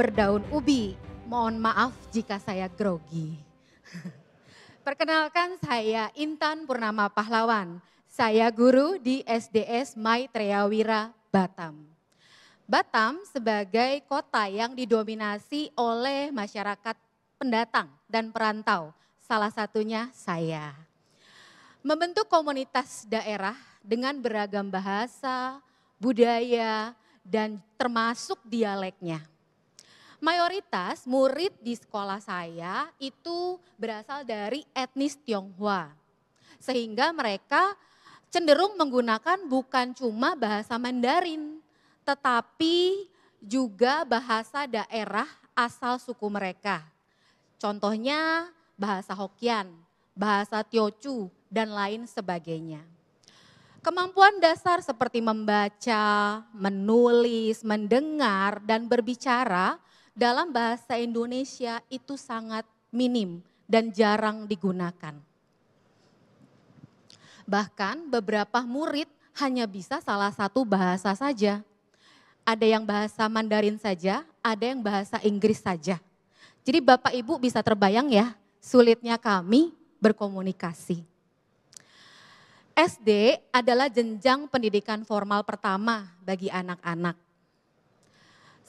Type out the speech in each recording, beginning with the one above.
berdaun ubi. Mohon maaf jika saya grogi. Perkenalkan saya Intan Purnama Pahlawan. Saya guru di SDS Maitreya Wira, Batam. Batam sebagai kota yang didominasi oleh masyarakat pendatang dan perantau. Salah satunya saya. Membentuk komunitas daerah dengan beragam bahasa, budaya, dan termasuk dialeknya. Mayoritas murid di sekolah saya itu berasal dari etnis Tionghoa. Sehingga mereka cenderung menggunakan bukan cuma bahasa Mandarin, tetapi juga bahasa daerah asal suku mereka. Contohnya bahasa Hokian, bahasa Teochew, dan lain sebagainya. Kemampuan dasar seperti membaca, menulis, mendengar, dan berbicara dalam bahasa Indonesia itu sangat minim dan jarang digunakan. Bahkan beberapa murid hanya bisa salah satu bahasa saja. Ada yang bahasa Mandarin saja, ada yang bahasa Inggris saja. Jadi Bapak Ibu bisa terbayang ya, sulitnya kami berkomunikasi. SD adalah jenjang pendidikan formal pertama bagi anak-anak.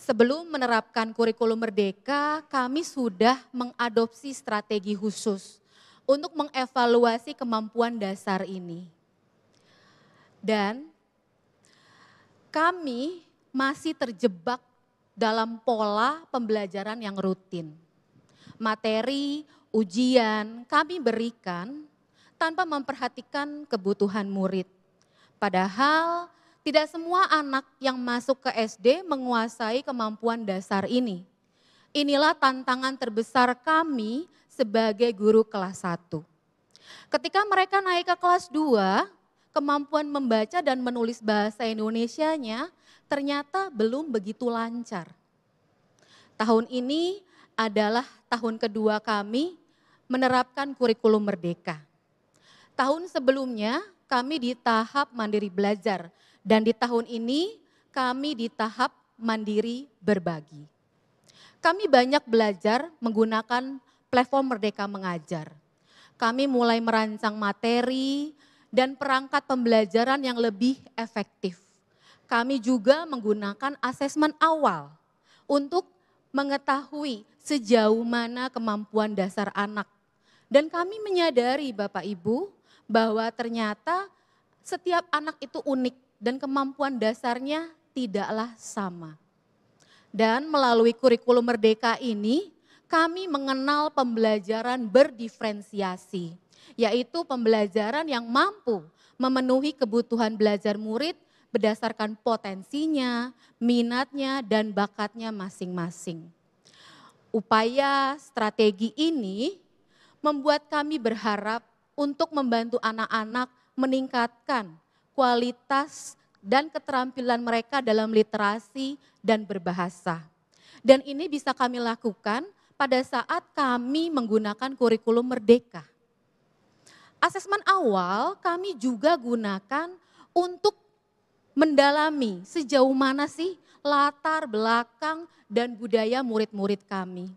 Sebelum menerapkan kurikulum merdeka, kami sudah mengadopsi strategi khusus untuk mengevaluasi kemampuan dasar ini. Dan kami masih terjebak dalam pola pembelajaran yang rutin. Materi, ujian kami berikan tanpa memperhatikan kebutuhan murid. Padahal tidak semua anak yang masuk ke SD menguasai kemampuan dasar ini. Inilah tantangan terbesar kami sebagai guru kelas 1. Ketika mereka naik ke kelas 2, kemampuan membaca dan menulis bahasa Indonesianya ternyata belum begitu lancar. Tahun ini adalah tahun kedua kami menerapkan kurikulum merdeka. Tahun sebelumnya kami di tahap mandiri belajar dan di tahun ini kami di tahap mandiri berbagi. Kami banyak belajar menggunakan platform Merdeka Mengajar. Kami mulai merancang materi dan perangkat pembelajaran yang lebih efektif. Kami juga menggunakan asesmen awal untuk mengetahui sejauh mana kemampuan dasar anak. Dan kami menyadari Bapak Ibu bahwa ternyata setiap anak itu unik dan kemampuan dasarnya tidaklah sama. Dan melalui kurikulum merdeka ini kami mengenal pembelajaran berdiferensiasi, yaitu pembelajaran yang mampu memenuhi kebutuhan belajar murid berdasarkan potensinya, minatnya, dan bakatnya masing-masing. Upaya strategi ini membuat kami berharap untuk membantu anak-anak meningkatkan kualitas dan keterampilan mereka dalam literasi dan berbahasa. Dan ini bisa kami lakukan pada saat kami menggunakan kurikulum merdeka. Asesmen awal kami juga gunakan untuk mendalami sejauh mana sih latar belakang dan budaya murid-murid kami.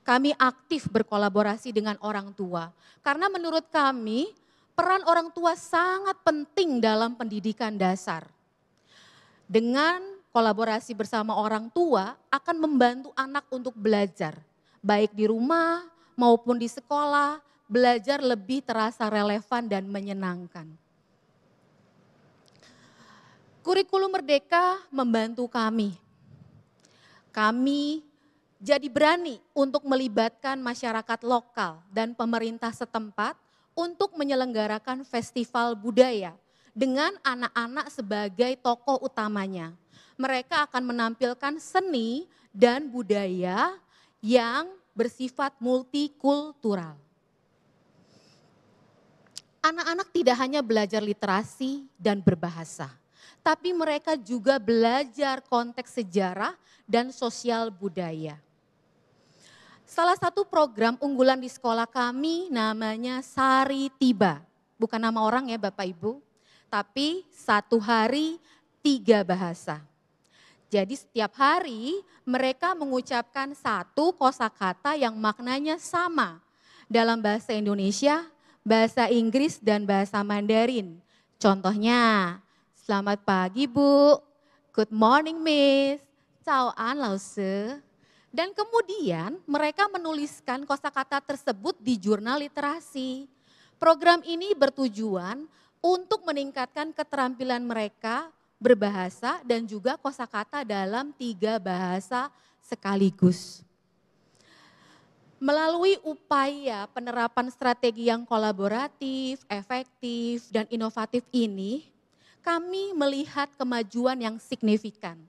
Kami aktif berkolaborasi dengan orang tua karena menurut kami peran orang tua sangat penting dalam pendidikan dasar. Dengan kolaborasi bersama orang tua akan membantu anak untuk belajar, baik di rumah maupun di sekolah, belajar lebih terasa relevan dan menyenangkan. Kurikulum Merdeka membantu kami. Kami jadi berani untuk melibatkan masyarakat lokal dan pemerintah setempat untuk menyelenggarakan festival budaya dengan anak-anak sebagai tokoh utamanya. Mereka akan menampilkan seni dan budaya yang bersifat multikultural. Anak-anak tidak hanya belajar literasi dan berbahasa, tapi mereka juga belajar konteks sejarah dan sosial budaya. Salah satu program unggulan di sekolah kami namanya Sari Tiba. Bukan nama orang ya Bapak Ibu, tapi 1 hari 3 bahasa. Jadi setiap hari mereka mengucapkan satu kosakata yang maknanya sama dalam bahasa Indonesia, bahasa Inggris, dan bahasa Mandarin. Contohnya, selamat pagi Bu, good morning Miss, Cao An Lao Sư. Dan kemudian mereka menuliskan kosakata tersebut di jurnal literasi. Program ini bertujuan untuk meningkatkan keterampilan mereka berbahasa dan juga kosakata dalam 3 bahasa sekaligus. Melalui upaya penerapan strategi yang kolaboratif, efektif, dan inovatif ini, kami melihat kemajuan yang signifikan.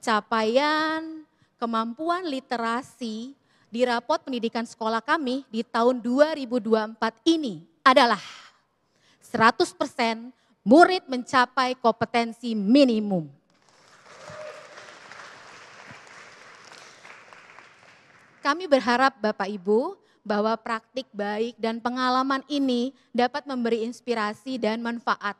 Capaian kemampuan literasi di rapot pendidikan sekolah kami di tahun 2024 ini adalah 100% murid mencapai kompetensi minimum. Kami berharap Bapak Ibu bahwa praktik baik dan pengalaman ini dapat memberi inspirasi dan manfaat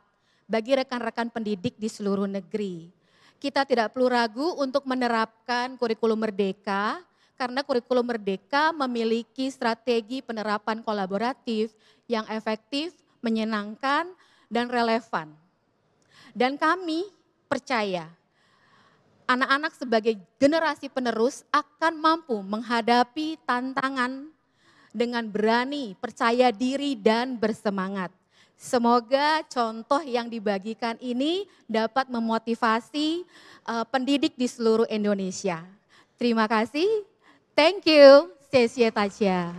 bagi rekan-rekan pendidik di seluruh negeri. Kita tidak perlu ragu untuk menerapkan kurikulum merdeka karena kurikulum merdeka memiliki strategi penerapan kolaboratif yang efektif, menyenangkan, dan relevan. Dan kami percaya anak-anak sebagai generasi penerus akan mampu menghadapi tantangan dengan berani, percaya diri, dan bersemangat. Semoga contoh yang dibagikan ini dapat memotivasi pendidik di seluruh Indonesia. Terima kasih, thank you, 谢谢大家。